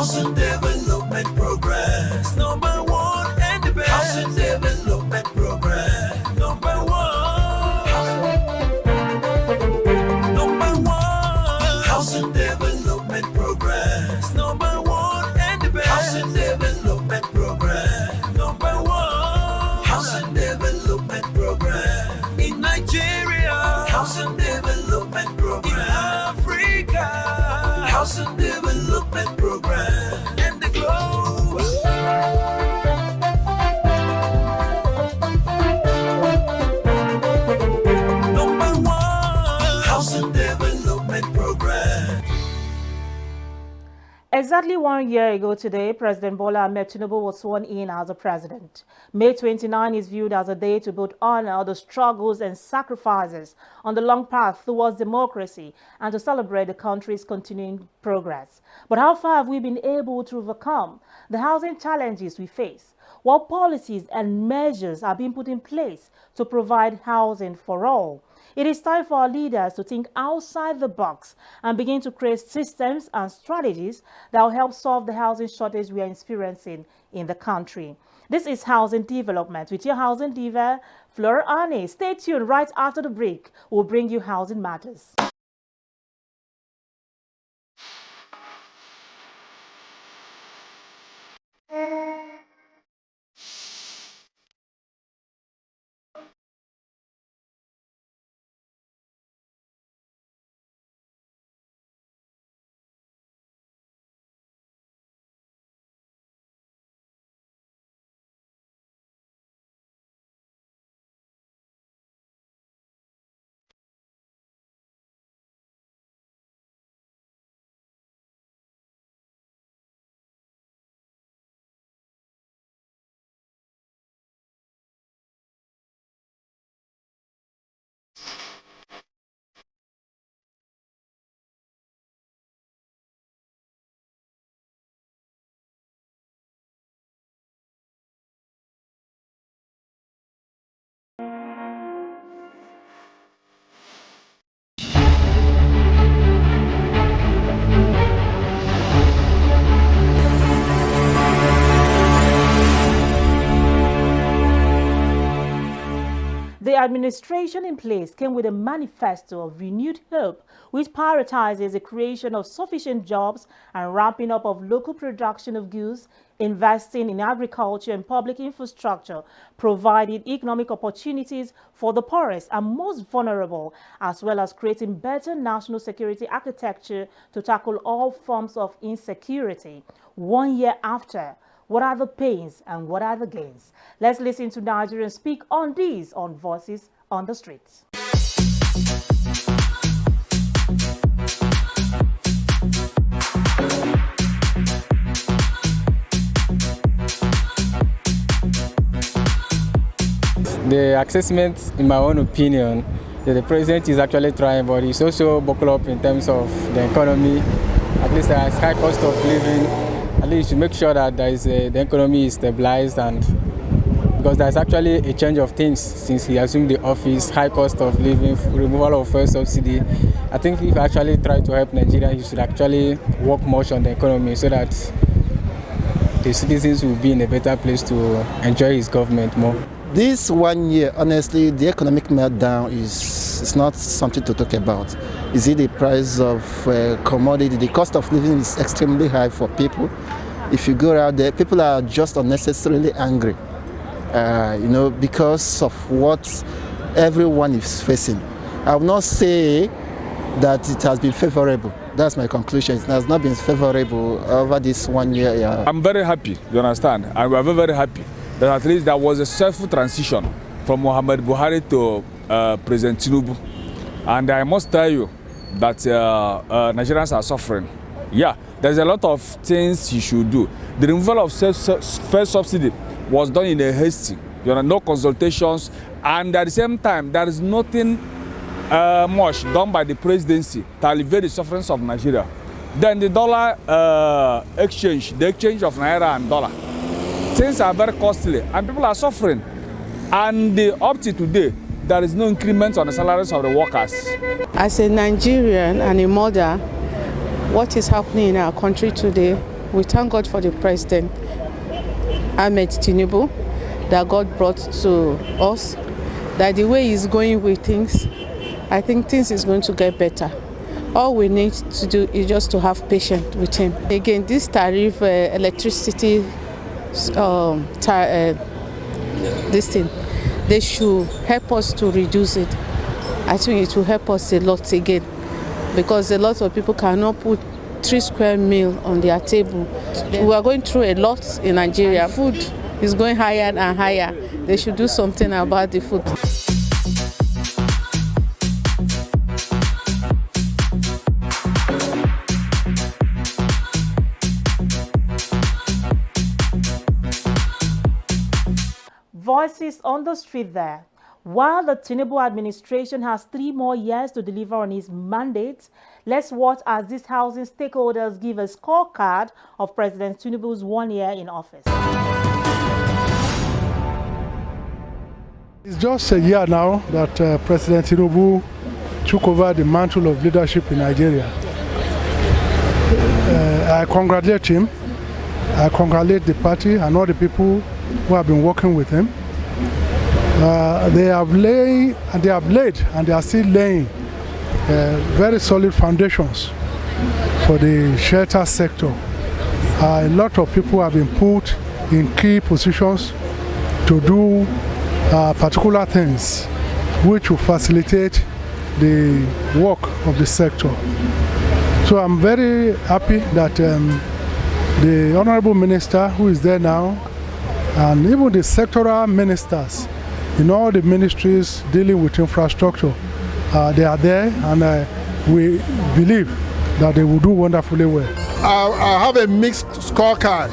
Housing Development Progress. Number one and the best. Housing Development Progress. Number one. Number one. Housing Development Progress. Number one and the best. Housing Development Progress. Number one. Housing Development Progress. In Nigeria. Housing Development Progress. In Africa. Housing Development Program and the globe. Number one, Housing Development Program. Exactly 1 year ago today, President Bola Ahmed Tinubu was sworn in as a president. May 29 is viewed as a day to both honor the struggles and sacrifices on the long path towards democracy and to celebrate the country's continuing progress. But how far have we been able to overcome the housing challenges we face? What policies and measures are being put in place to provide housing for all? It is time for our leaders to think outside the box and begin to create systems and strategies that will help solve the housing shortage we are experiencing in the country. This is Housing Development with your housing diva, Flora Arne. Stay tuned. Right after the break, we'll bring you Housing Matters. The administration in place came with a manifesto of renewed hope, which prioritizes the creation of sufficient jobs and ramping up of local production of goods, investing in agriculture and public infrastructure, providing economic opportunities for the poorest and most vulnerable, as well as creating better national security architecture to tackle all forms of insecurity. 1 year after, what are the pains and what are the gains? Let's listen to Nigerians speak on these on Voices on the Streets. The assessment, in my own opinion, that the president is actually trying, but he's also buckled up in terms of the economy. At least there's high cost of living. At least you make sure that the economy is stabilized, and because there's actually a change of things since he assumed the office, high cost of living, removal of fuel subsidy. I think if he actually try to help Nigeria, he should actually work much on the economy so that the citizens will be in a better place to enjoy his government more. This 1 year, honestly, the economic meltdown is not something to talk about. Is it the price of commodity? The cost of living is extremely high for people. If you go out there, people are just unnecessarily angry, because of what everyone is facing. I will not say that it has been favorable. That's my conclusion. It has not been favorable over this 1 year. Yeah. I'm very happy, you understand? And we're very, very happy that at least there was a successful transition from Muhammad Buhari to President Tinubu. And I must tell you that Nigerians are suffering. Yeah, there's a lot of things he should do. The removal of fuel subsidy was done in a hasty, no consultations, and at the same time, there is nothing much done by the presidency to alleviate the sufferings of Nigeria. Then the dollar exchange, the exchange of Naira and dollar, things are very costly and people are suffering. And up to today, there is no increment on the salaries of the workers. As a Nigerian and a mother, what is happening in our country today we thank God for the President Tinubu that God brought to us, that the way he's going with things, I think things is going to get better. All we need to do is just to have patience with him. Again, this tariff, electricity, this thing, they should help us to reduce it. I think it will help us a lot again, because a lot of people cannot put 3 square meal on their table. We are going through a lot in Nigeria. Food is going higher and higher. They should do something about the food. Voices on the street there. While the Tinubu administration has 3 more years to deliver on his mandate, let's watch as these housing stakeholders give a scorecard of President Tinubu's 1 year in office. It's just a year now that President Tinubu took over the mantle of leadership in Nigeria. I congratulate him. I congratulate the party and all the people who have been working with him. They have laid and they are still laying very solid foundations for the shelter sector. A lot of people have been put in key positions to do particular things which will facilitate the work of the sector. So I'm very happy that the Honorable Minister who is there now, and even the sectoral ministers in all the ministries dealing with infrastructure, they are there, and we believe that they will do wonderfully well. I have a mixed scorecard.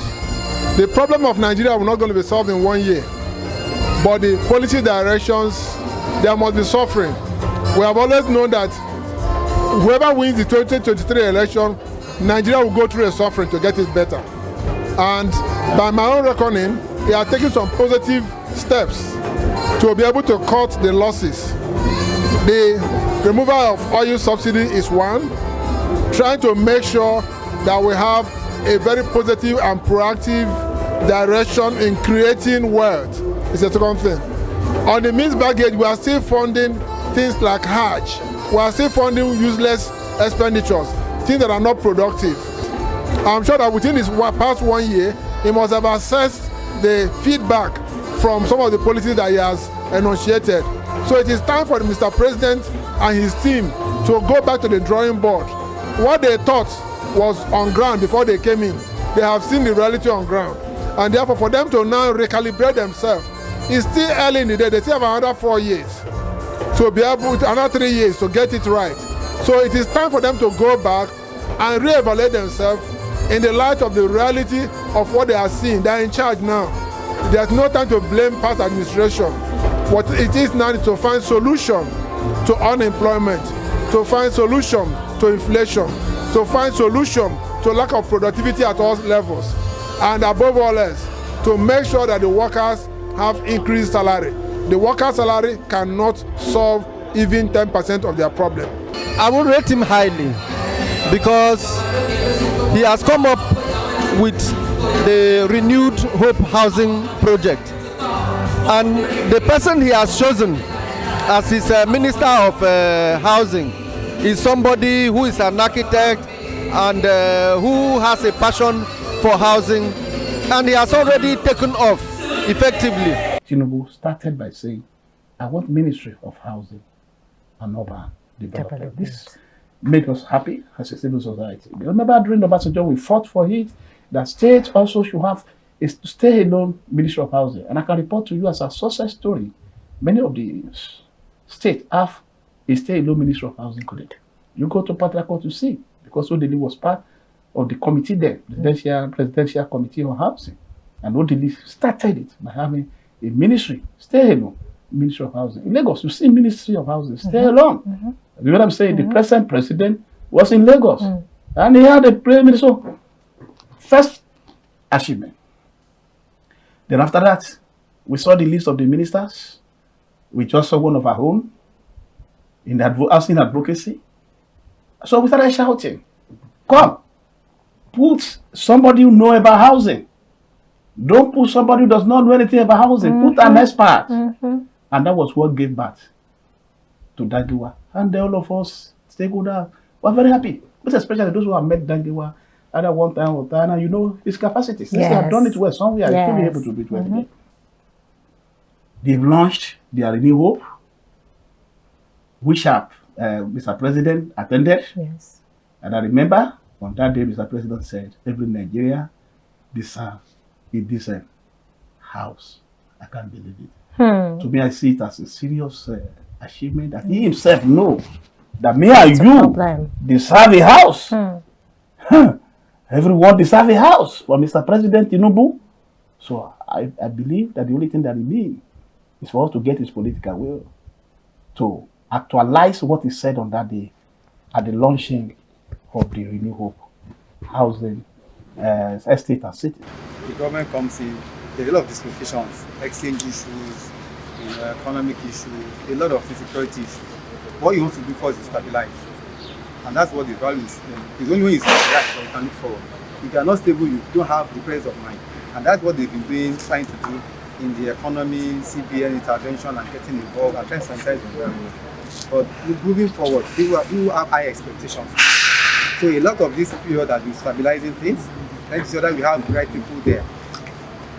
The problem of Nigeria will not going to be solved in 1 year, but the policy directions, there must be suffering. We have always known that whoever wins the 2023 election, Nigeria will go through a suffering to get it better. And by my own reckoning, they are taking some positive steps to be able to cut the losses. The removal of oil subsidy is one. Trying to make sure that we have a very positive and proactive direction in creating wealth is a second thing. On the means baggage, we are still funding things like Hajj. We are still funding useless expenditures, things that are not productive. I'm sure that within this past 1 year, he must have assessed the feedback from some of the policies that he has enunciated. So it is time for Mr. President and his team to go back to the drawing board. What they thought was on ground before they came in, they have seen the reality on ground. And therefore, for them to now recalibrate themselves, it's still early in the day. They still have another 4 years to be able to, another 3 years to get it right. So it is time for them to go back and reevaluate themselves in the light of the reality of what they are seeing. They are in charge now. There's no time to blame past administration. What it is now is to find solution to unemployment, to find solution to inflation, to find solution to lack of productivity at all levels, and above all else, to make sure that the workers have increased salary. The workers' salary cannot solve even 10% of their problem. I will rate him highly because he has come up with the renewed hope housing project, and the person he has chosen as his minister of housing is somebody who is an architect and who has a passion for housing, and he has already taken off effectively. Tinubu started by saying, I want Ministry of Housing and Urban Development. This made us happy as a civil society. Remember during the Obasanjo, we fought for it, that states also should have a stay-alone Ministry of Housing. And I can report to you as a success story, many of the states have a stay-alone Ministry of Housing today. You go to Port Harcourt to see, because Odili was part of the committee there, the Presidential Committee on Housing. And Odili started it by having a ministry, stay-alone Ministry of Housing. In Lagos, you see Ministry of Housing, stay-alone. You know what I'm saying? The present president was in Lagos, and he had a prime minister. First achievement. Then after that, we saw the list of the ministers. We just saw one of our own in the housing advocacy. So we started shouting, come, Put somebody who know about housing. Don't put somebody who does not know anything about housing. Put an expert. And that was what gave birth to Dangiwa. And all of us stakeholders were very happy. But especially those who have met Dangiwa either one time or time, and you know his capacity. Since they have done it well somewhere, he should be able to do it well again. They've launched their Renew Hope, which Mr. President attended. Yes. And I remember on that day, Mr. President said, every Nigeria deserves a decent house. I can't believe it. To me, I see it as a serious achievement that he himself knows that me and you deserve a house. Everyone deserves a house for Mr. President Tinubu. So I believe that the only thing that remains is for us to get his political will to actualize what he said on that day at the launching of the Renew Hope housing estate and city. The government comes in, there's a lot of dislocations, exchange issues, economic issues, a lot of insecurity issues. What you want to do first is stabilize. And that's what the value is. It's only when you stabilize that you can look forward. If you are not stable, you don't have the presence of mind. And that's what they've been doing, trying to do in the economy, CBN intervention, and getting involved and trying to sanitize the environment. But moving forward, people have high expectations. So a lot of this period has been stabilizing things. Make sure that we have the right people there.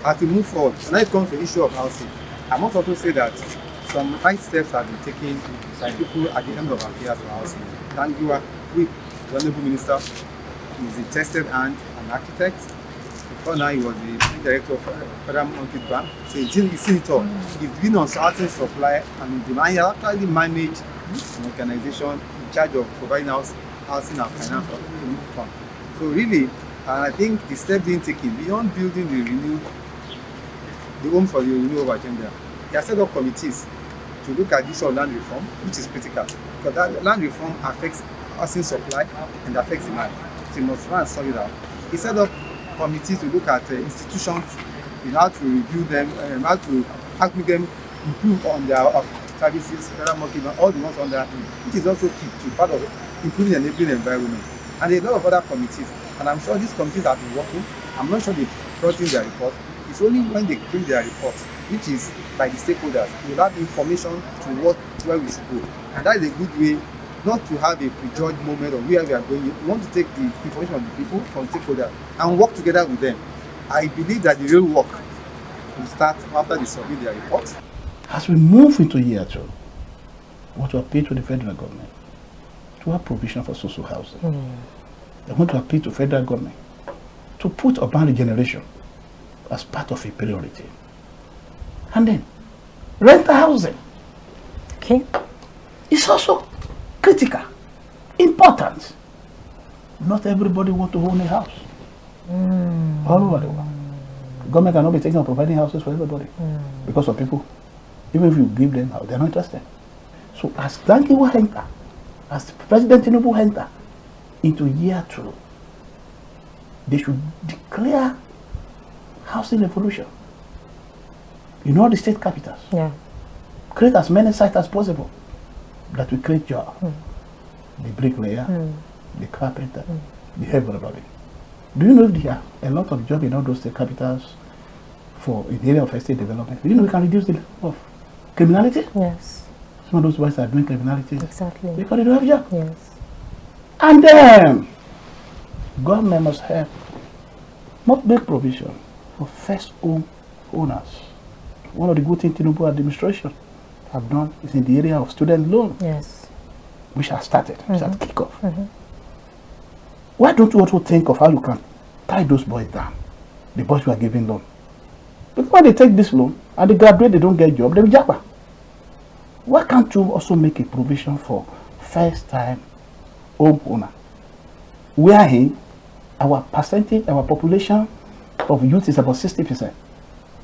As we move forward, when it comes to the issue of housing, I must also say that some right steps have been taken by people at the end of affairs for housing. Thank you, the Honorable Minister. He's a tested hand, an architect. Before now, he was the director of Federal Mortgage Bank. So he's seen it all. He's been on housing supply and demand. He has actually managed an organization in charge of providing housing and finance for the. So really, I think the step being taken beyond building the home for the renewable agenda, they have set up committees to look at this land reform, which is critical. Because that land reform affects housing supply and affects demand. So you must run and sort it out. He set up committees to look at institutions, how to review them, how to make them improve on their services, federal market, all the ones on that, which is also key to part of improving the enabling environment. And a lot of other committees. And I'm sure these committees have been working. I'm not sure they've brought in their report. It's only when they bring their report, which is by the stakeholders, we will have information to where we should go. And that is a good way not to have a prejudged moment of where we are going. We want to take the information of the people, from stakeholders, and work together with them. I believe that the real work will start after they submit their report. As we move into year 2, we want to appeal to the federal government to have provision for social housing. I want to appeal to federal government to put urban regeneration as part of a priority. And then, rental housing. Okay. It's also critical, important. Not everybody wants to own a house. All over the world. The government cannot be taking on providing houses for everybody. Because of people, even if you give them house, they're not interested. So as Dangiwa enter, as President Tinubu enter into year 2, they should declare housing revolution in all the state capitals. Create as many sites as possible that will create jobs. The bricklayer, the carpenter, the everybody. Do you know if there are a lot of jobs in all those state capitals for in the area of estate development? Do you know we can reduce the level of criminality? Yes. Some of those boys are doing criminality. Exactly. Because they don't have jobs. Yes. And then government must have not make provision for first home owners. One of the good things Tinubu Administration have done is in the area of student loan. Yes. Which has started, which has kicked off. Why don't you also think of how you can tie those boys down, the boys who are giving loan? Because when they take this loan and they graduate, they don't get a job, they will japa. Why can't you also make a provision for first-time home owner? Wherein our percentage, our population of youth is about 60%.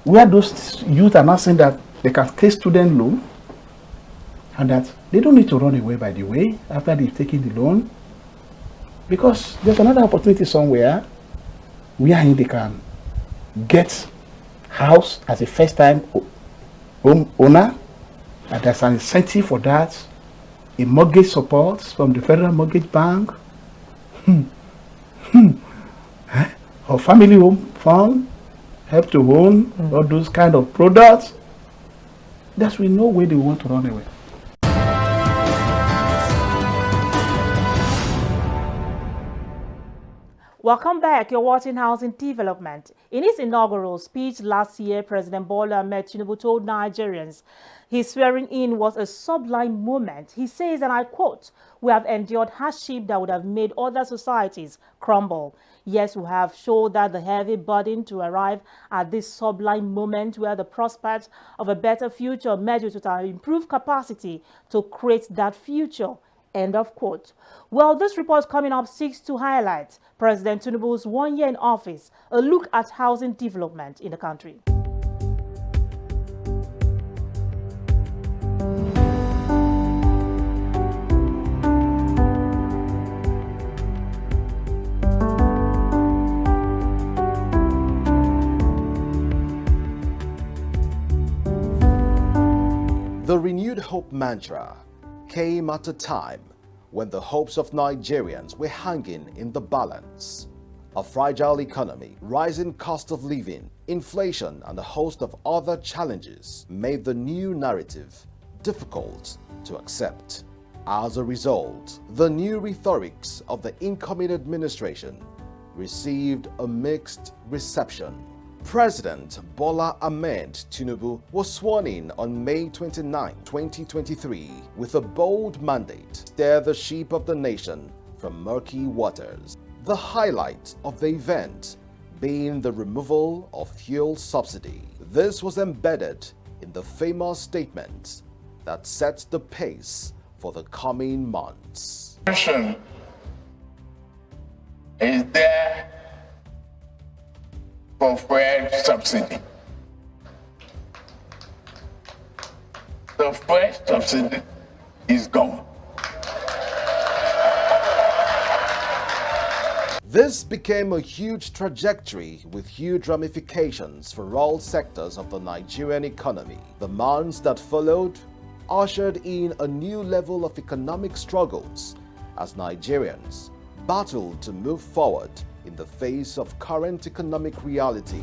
Where those youth are not saying that they can take student loan and that they don't need to run away by the way after they've taken the loan, because there's another opportunity somewhere wherein they can get house as a first-time home owner, and there's an incentive for that, a mortgage support from the Federal Mortgage Bank. or family home fund, help to own, all those kind of products, there's we no way they want to run away. Welcome back. You're watching Housing Development. In his inaugural speech last year, President Bola Ahmed Tinubu told Nigerians his swearing in was a sublime moment. He says, and I quote, "We have endured hardship that would have made other societies crumble. Yes, we have shouldered the heavy burden to arrive at this sublime moment where the prospect of a better future merges with our improved capacity to create that future." End of quote. Well, this report coming up seeks to highlight President Tinubu's 1 year in office, a look at housing development in the country. The renewed hope mantra came at a time when the hopes of Nigerians were hanging in the balance. A fragile economy, rising cost of living, inflation, and a host of other challenges made the new narrative difficult to accept. As a result, the new rhetorics of the incoming administration received a mixed reception. President Bola Ahmed Tinubu was sworn in on May 29, 2023, with a bold mandate to steer the ship of the nation from murky waters. The highlight of the event being the removal of fuel subsidy. This was embedded in the famous statement that sets the pace for the coming months. Is there for fuel subsidy? The fuel subsidy is gone. This became a huge trajectory with huge ramifications for all sectors of the Nigerian economy. The months that followed ushered in a new level of economic struggles as Nigerians battled to move forward in the face of current economic reality.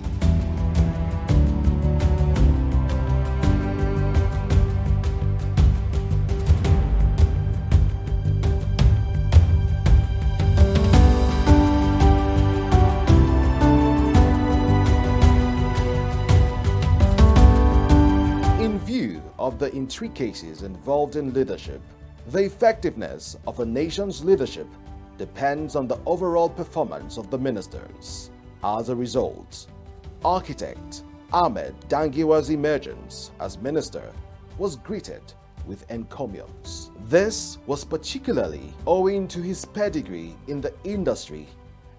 In view of the intricacies involved in leadership, the effectiveness of a nation's leadership depends on the overall performance of the ministers. As a result, architect Ahmed Dangiwa's emergence as minister was greeted with encomiums. This was particularly owing to his pedigree in the industry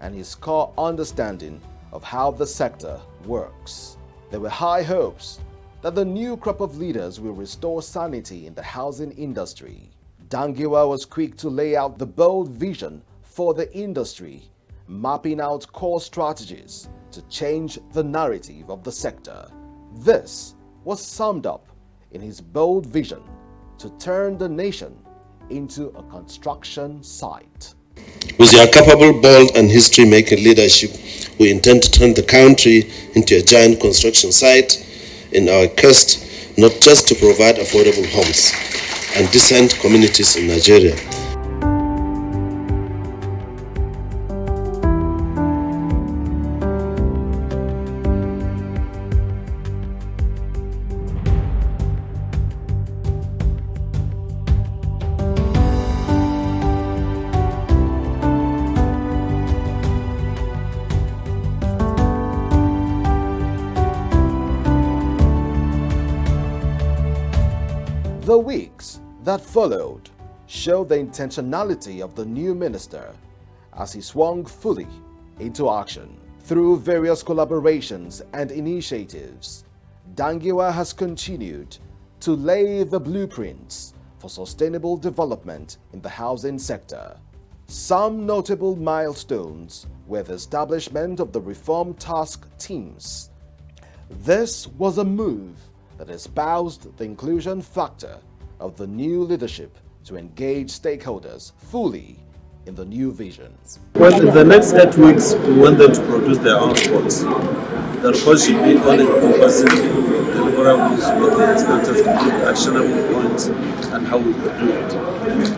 and his core understanding of how the sector works. There were high hopes that the new crop of leaders will restore sanity in the housing industry. Dangiwa was quick to lay out the bold vision for the industry, mapping out core strategies to change the narrative of the sector. This was summed up in his bold vision to turn the nation into a construction site. With your capable, bold, and history-making leadership, we intend to turn the country into a giant construction site in our quest not just to provide affordable homes and decent communities in Nigeria. The weeks that followed showed the intentionality of the new minister as he swung fully into action. Through various collaborations and initiatives, Dangiwa has continued to lay the blueprints for sustainable development in the housing sector. Some notable milestones were the establishment of the Reform Task Teams. This was a move that espoused the inclusion factor of the new leadership to engage stakeholders fully in the new vision. Well, in the next 8 weeks, we want them to produce their own reports. The report should be all-encompassing, deliverables, what they expect us to do, actionable points, and how we could do it.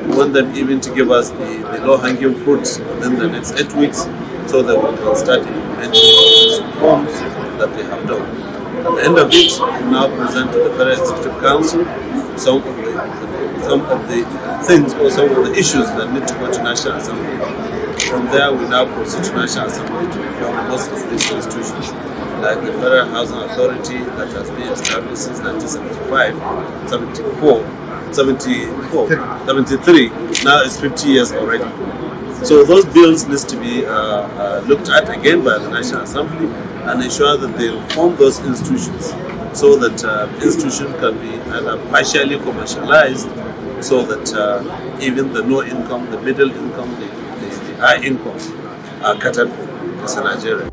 We want them even to give us the low-hanging fruits within the next 8 weeks, so that we can start implementing those reforms that they have done. At the end of it, we now present to the Federal Executive Council some of the things or some of the issues that need to go to National Assembly. From there, we now proceed to National Assembly to reform most of these institutions, like the Federal Housing Authority that has been established since 1975, 73. Now it's 50 years already. So those bills need to be looked at again by the National Assembly and ensure that they reform those institutions so that institutions can be either partially commercialized so that even the low income, the middle income, the high income are catered for as a Nigerian.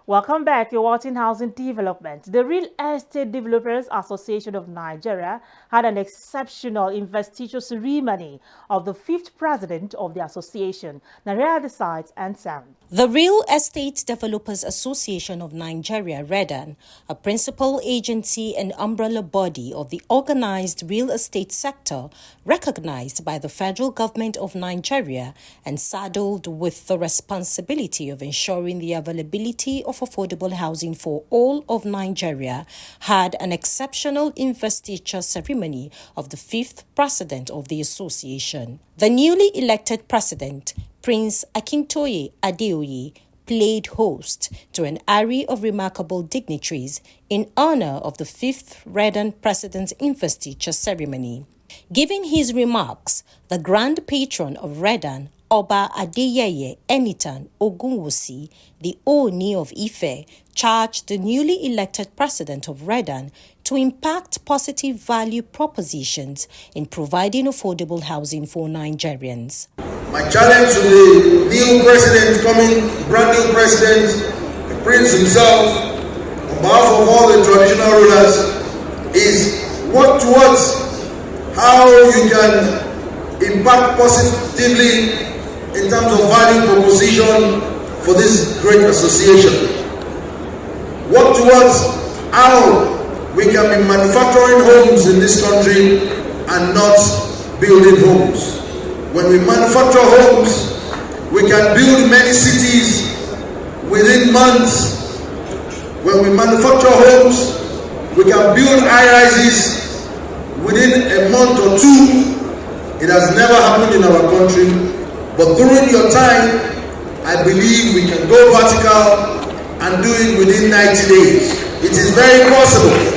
Welcome back. You're watching Housing Development. The Real Estate Developers Association of Nigeria had an exceptional investiture ceremony of the 5th president of the association. Now here are the sights and sound. The Real Estate Developers Association of Nigeria, REDAN, a principal agency and umbrella body of the organized real estate sector, recognized by the federal government of Nigeria and saddled with the responsibility of ensuring the availability of affordable housing for all of Nigeria, had an exceptional investiture ceremony of the 5th president of the association. The newly elected president, Prince Akintoye Adeoye, played host to an array of remarkable dignitaries in honor of the 5th REDAN President's investiture ceremony. Giving his remarks, the Grand Patron of REDAN, Oba Adeyeye Enitan Ogunwusi, the Ooni of Ife, charged the newly elected president of REDAN to impact positive value propositions in providing affordable housing for Nigerians. My challenge to the new president, brand new president, the prince himself, on behalf of all the traditional rulers, is work towards how you can impact positively in terms of value proposition for this great association. Work towards how we can be manufacturing homes in this country and not building homes. When we manufacture homes, we can build many cities within months. When we manufacture homes, we can build high-rises within a month or two. It has never happened in our country, but during your time, I believe we can go vertical and do it within 90 days. It is very possible.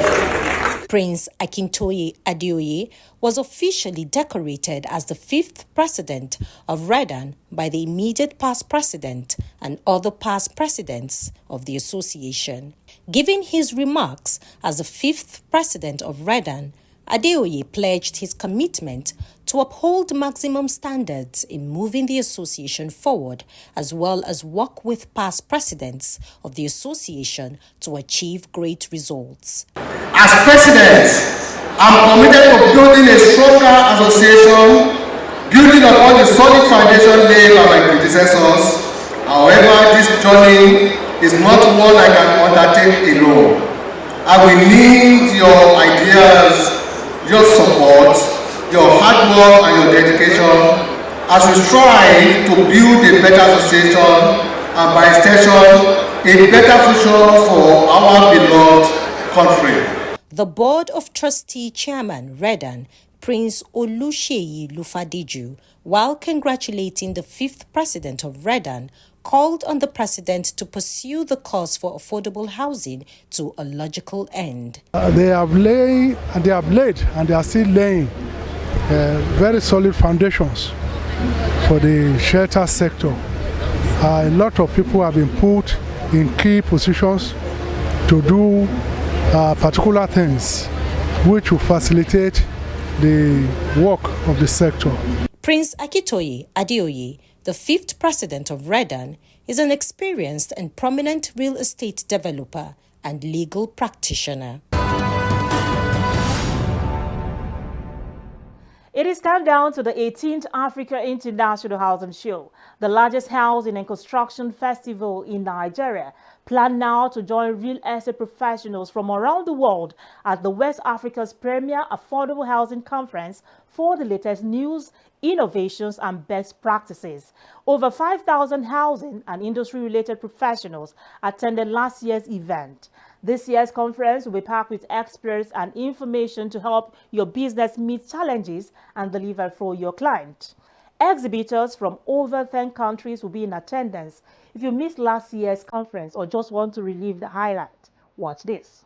Prince Akintoye Adeoye was officially decorated as the 5th president of REDAN by the immediate past president and other past presidents of the association. Giving his remarks as the 5th president of REDAN, Adeoye pledged his commitment to uphold maximum standards in moving the association forward, as well as work with past presidents of the association to achieve great results. As president, I'm committed to building a stronger association, building upon the solid foundation laid by my predecessors. However, this journey is not one I can undertake alone. I will need your ideas, your support, your hard work and your dedication as we strive to build a better association and by extension a better future for our beloved country. The Board of Trustee Chairman, REDAN, Prince Oluseyi Lufadiju, while congratulating the 5th president of REDAN, called on the president to pursue the cause for affordable housing to a logical end. They have laid and they are still laying very solid foundations for the shelter sector. A lot of people have been put in key positions to do particular things which will facilitate the work of the sector. Prince Akitoye Adeoye, the fifth president of REDAN, is an experienced and prominent real estate developer and legal practitioner. It is countdown to the 18th Africa International Housing Show, the largest housing and construction festival in Nigeria, planned now to join real estate professionals from around the world at the West Africa's premier affordable housing conference for the latest news, innovations, and best practices. Over 5,000 housing and industry-related professionals attended last year's event. This year's conference will be packed with experts and information to help your business meet challenges and deliver for your client. Exhibitors from over 10 countries will be in attendance. If you missed last year's conference or just want to relive the highlight, watch this.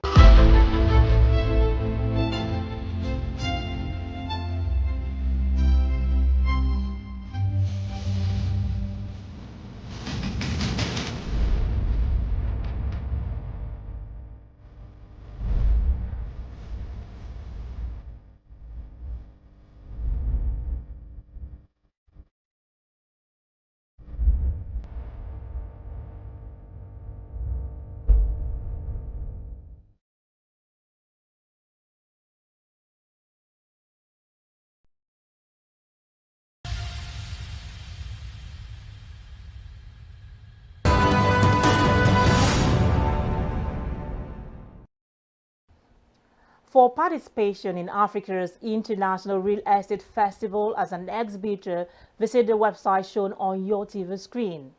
For participation in Africa's International Real Estate Festival as an exhibitor, visit the website shown on your TV screen.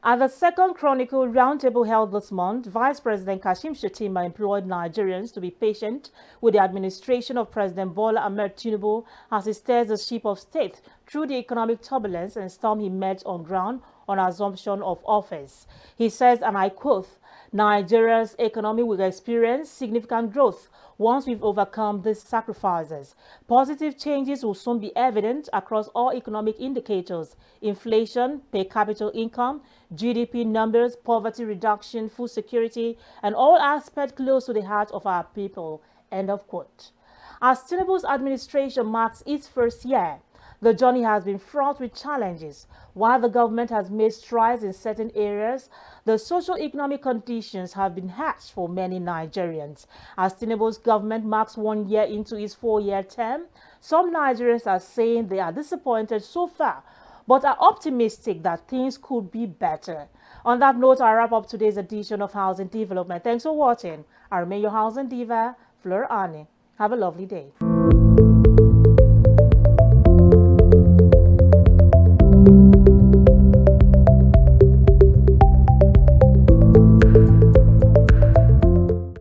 At the second Chronicle Roundtable held this month, Vice President Kashim Shettima implored Nigerians to be patient with the administration of President Bola Ahmed Tinubu as he steers the ship of state through the economic turbulence and storm he met on ground on assumption of office. He says, and I quote, "Nigeria's economy will experience significant growth once we've overcome these sacrifices. Positive changes will soon be evident across all economic indicators: inflation, per capita income, GDP numbers, poverty reduction, food security, and all aspects close to the heart of our people." End of quote. As Tinubu's administration marks its first year, the journey has been fraught with challenges. While the government has made strides in certain areas, the socio-economic conditions have been harsh for many Nigerians. As Tinubu's government marks 1 year into its 4-year term, some Nigerians are saying they are disappointed so far, but are optimistic that things could be better. On that note, I wrap up today's edition of Housing Development. Thanks for watching. I remain your housing diva, Fleur Annie. Have a lovely day.